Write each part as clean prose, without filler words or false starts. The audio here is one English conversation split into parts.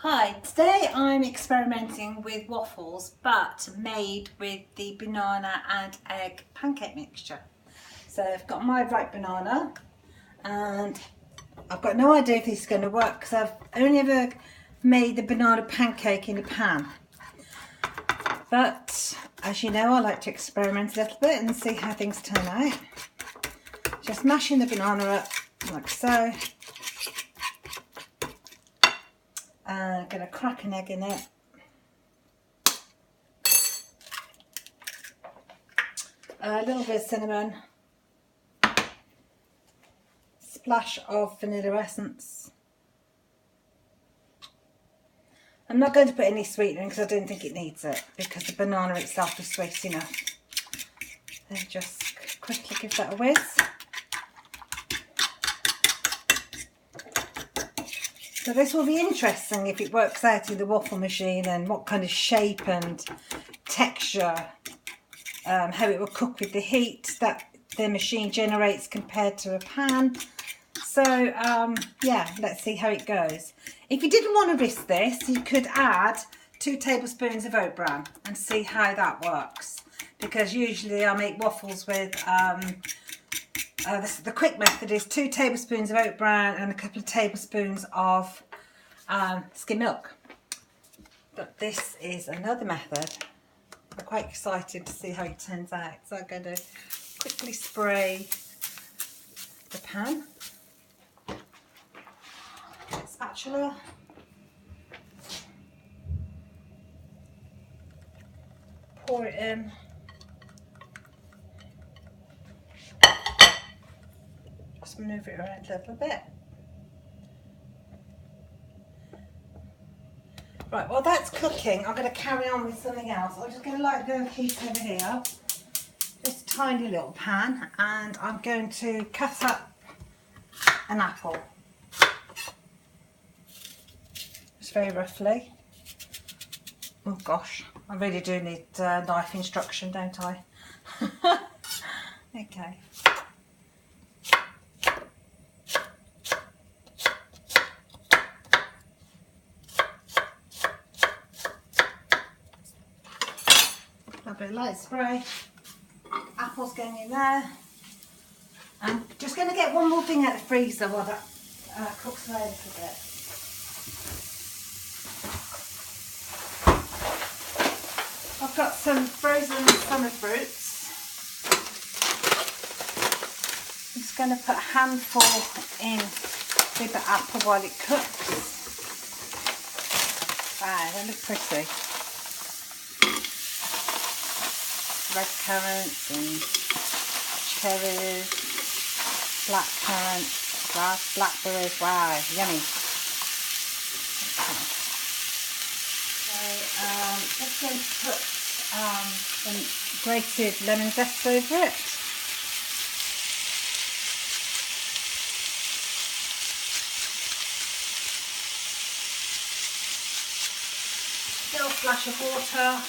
Hi, today I'm experimenting with waffles but made with the banana and egg pancake mixture. So I've got my ripe banana and I've got no idea if this is going to work because I've only ever made the banana pancake in a pan. But as you know, I like to experiment a little bit and see how things turn out. Just mashing the banana up like so. I'm going to crack an egg in it. A little bit of cinnamon. Splash of vanilla essence. I'm not going to put any sweetening because I don't think it needs it because the banana itself is sweet enough. Then just quickly give that a whiz. So this will be interesting if it works out in the waffle machine and what kind of shape and texture, how it will cook with the heat that the machine generates compared to a pan. So yeah, let's see how it goes. If you didn't want to risk this, you could add 2 tablespoons of oat bran and see how that works. Because usually I make waffles with the quick method is 2 tablespoons of oat bran and a couple of tablespoons of skim milk. But this is another method. I'm quite excited to see how it turns out. So I'm going to quickly spray the pan. Spatula. Pour it in. Just move it around a little bit. Right, while that's cooking, I'm going to carry on with something else. I'm just going to light the heat over here. Just a tiny little pan, and I'm going to cut up an apple. Just very roughly. Oh gosh, I really do need knife instruction, don't I? Okay. A bit of light spray. Apples going in there. I'm just going to get one more thing out of the freezer while that cooks away a little bit. I've got some frozen summer fruits. I'm just going to put a handful in with the apple while it cooks. Wow, they look pretty. Red currants and cherries, black currants, blackberries. Wow, yummy. Okay. So just going to put some grated lemon zest over it. Little splash of water.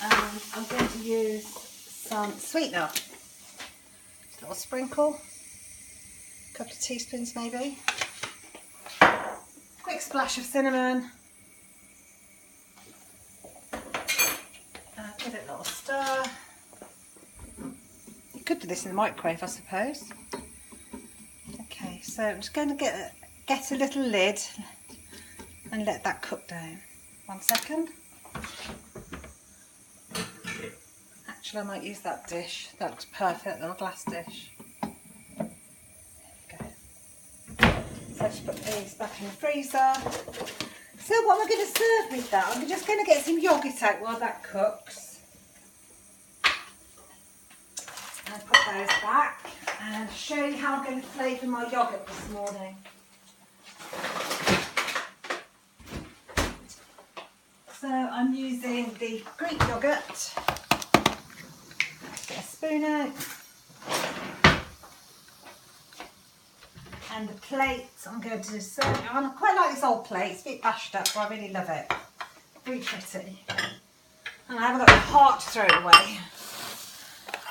And I'm going to use some sweetener. Just a little sprinkle, a couple of teaspoons maybe. Quick splash of cinnamon. Give it a little stir. You could do this in the microwave, I suppose. Okay, so I'm just going to get a little lid and let that cook down. 1 second. Actually, I might use that dish. That looks perfect, little glass dish. There we go. So just put these back in the freezer. So what am I going to serve with that? I'm just going to get some yoghurt out while that cooks. And put those back and show you how I'm going to flavour my yoghurt this morning. So I'm using the Greek yoghurt. Get a spoon out. And the plate I'm going to serve it on. I quite like this old plate. It's a bit bashed up, but I really love it. Very pretty. And I haven't got the heart to throw it away.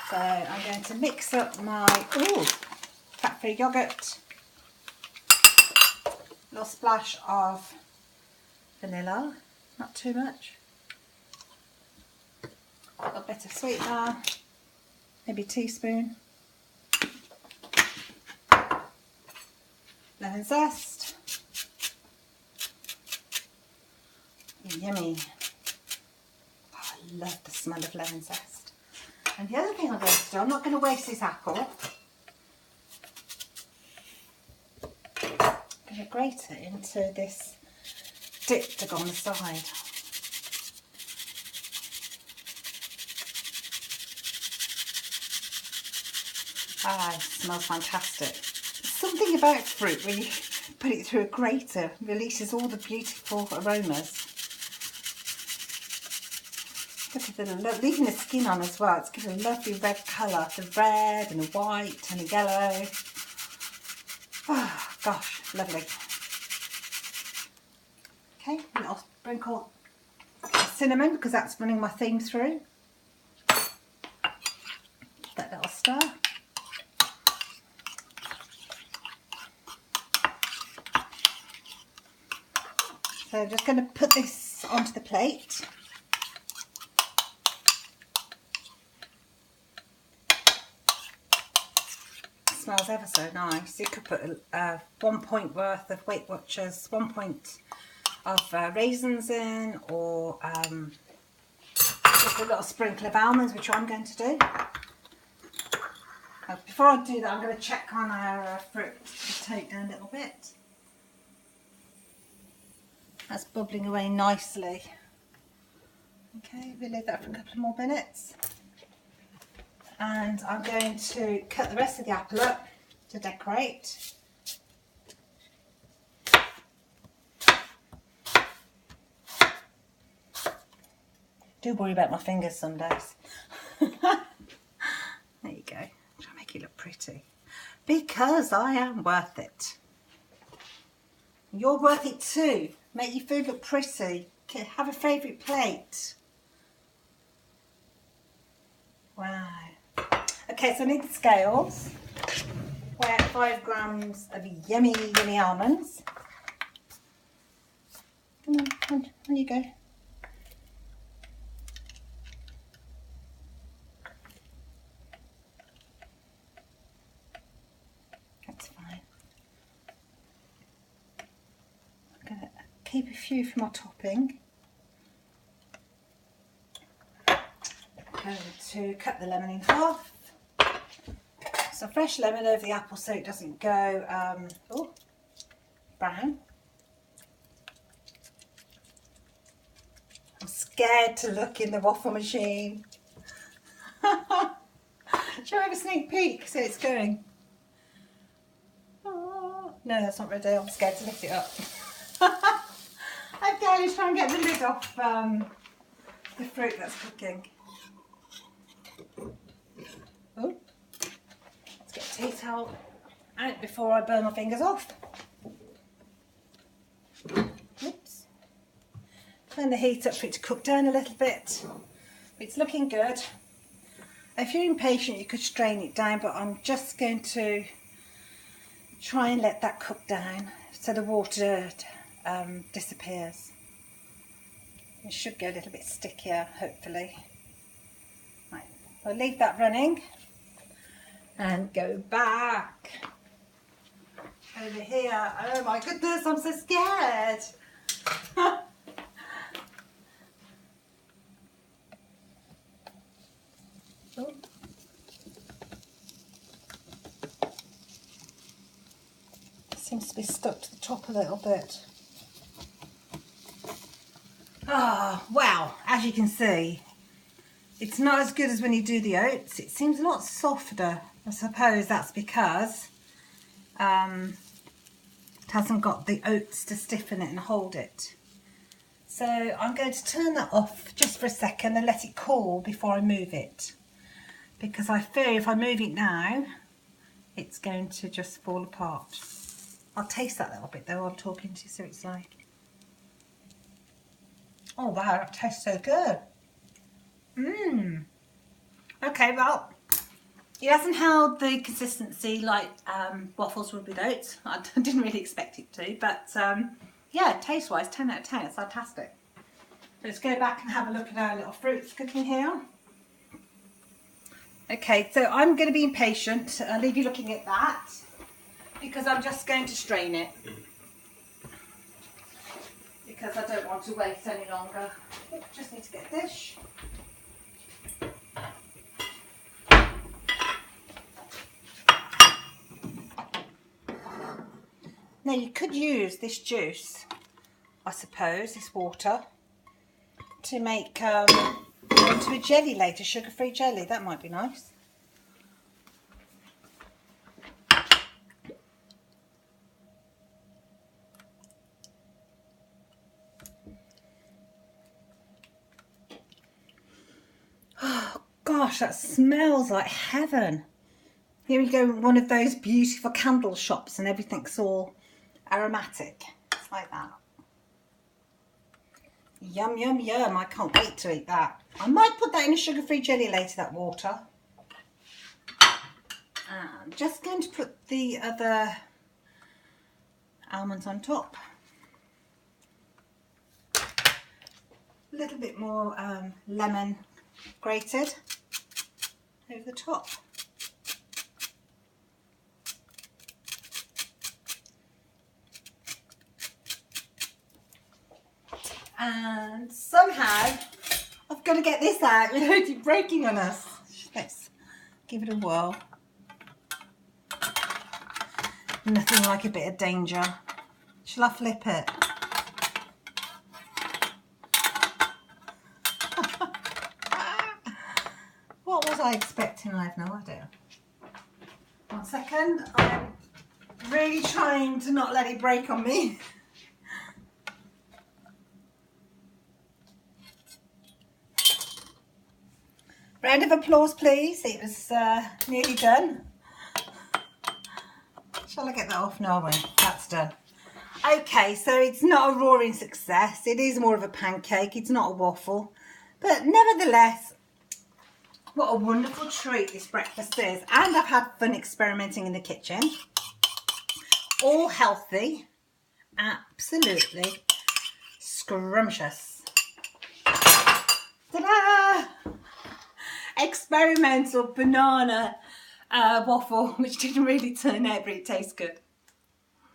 So I'm going to mix up my fat-free yoghurt little splash of vanilla, not too much. A little bit of sweetener, maybe a teaspoon. Lemon zest. Yummy. Oh, I love the smell of lemon zest. And the other thing I'm going to do, I'm not going to waste this apple. I'm going to grate it into this dip to go on the side. Ah, it smells fantastic. There's something about fruit when you put it through a grater, releases all the beautiful aromas. Look at the, leaving the skin on as well, it's given a lovely red colour, the red and the white and the yellow. Oh gosh, lovely. Okay, a little sprinkle of cinnamon because that's running my theme through. Give that little stir. So I'm just going to put this onto the plate. It smells ever so nice. You could put 1 point worth of Weight Watchers, 1 point of raisins in, or just a little sprinkle of almonds, which I'm going to do. Before I do that, I'm going to check on our fruit. Just take it down a little bit. That's bubbling away nicely. Okay, we'll leave that for a couple more minutes. And I'm going to cut the rest of the apple up to decorate. Do worry about my fingers some days. There you go. Try to make it look pretty. Because I am worth it. You're worth it too. Make your food look pretty. Have a favourite plate. Wow. Okay, so I need the scales. Weigh out 5 grams of yummy, yummy almonds. Come on you go. That's fine. I'm going to keep a few for my topping. I'm going to cut the lemon in half. So fresh lemon over the apple so it doesn't go brown. I'm scared to look in the waffle machine. Shall I have a sneak peek? See how it's going. Oh, no, that's not ready. I'm scared to lift it up. Okay, let's try and get the lid off the fruit that's cooking. Oh, let's get a tea towel out before I burn my fingers off. Oops. Turn the heat up for it to cook down a little bit. It's looking good. If you're impatient, you could strain it down, but I'm just going to try and let that cook down so the water disappears. It should go a little bit stickier, hopefully. Right, I'll leave that running and go back over here. Oh my goodness, I'm so scared. Oh. Seems to be stuck to the top a little bit. Ah, wow, as you can see, it's not as good as when you do the oats. It seems a lot softer. I suppose that's because it hasn't got the oats to stiffen it and hold it. So I'm going to turn that off just for a second and let it cool before I move it. Because I fear if I move it now, it's going to just fall apart. I'll taste that little bit though while I'm talking to you, so it's like. Oh wow, that tastes so good. Mmm. Okay, well, It hasn't held the consistency like waffles would with oats. I didn't really expect it to, but yeah, taste wise 10 out of 10, it's fantastic. Let's go back and have a look at our little fruits cooking here. Okay, so I'm going to be impatient. I'll leave you looking at that because I'm just going to strain it because I don't want to wait any longer. Just need to get a dish. Now you could use this juice, I suppose, this water, to make into a jelly later, sugar-free jelly. That might be nice. Oh gosh, that smells like heaven. Here we go, one of those beautiful candle shops and everything's all aromatic. It's like that. Yum, yum, yum. I can't wait to eat that. I might put that in a sugar-free jelly later, that water. I'm just going to put the other almonds on top. A little bit more lemon grated over the top. And somehow I've got to get this out without it breaking on us. Let's give it a whirl. Nothing like a bit of danger. Shall I flip it? What was I expecting? I have no idea. 1 second. I'm really trying to not let it break on me. Round of applause, please. It was nearly done. Shall I get that off? No, I won't. That's done. Okay, so it's not a roaring success. It is more of a pancake. It's not a waffle. But nevertheless, what a wonderful treat this breakfast is. And I've had fun experimenting in the kitchen. All healthy. Absolutely scrumptious. Ta-da! Experimental banana waffle, which didn't really turn out, but it tastes good.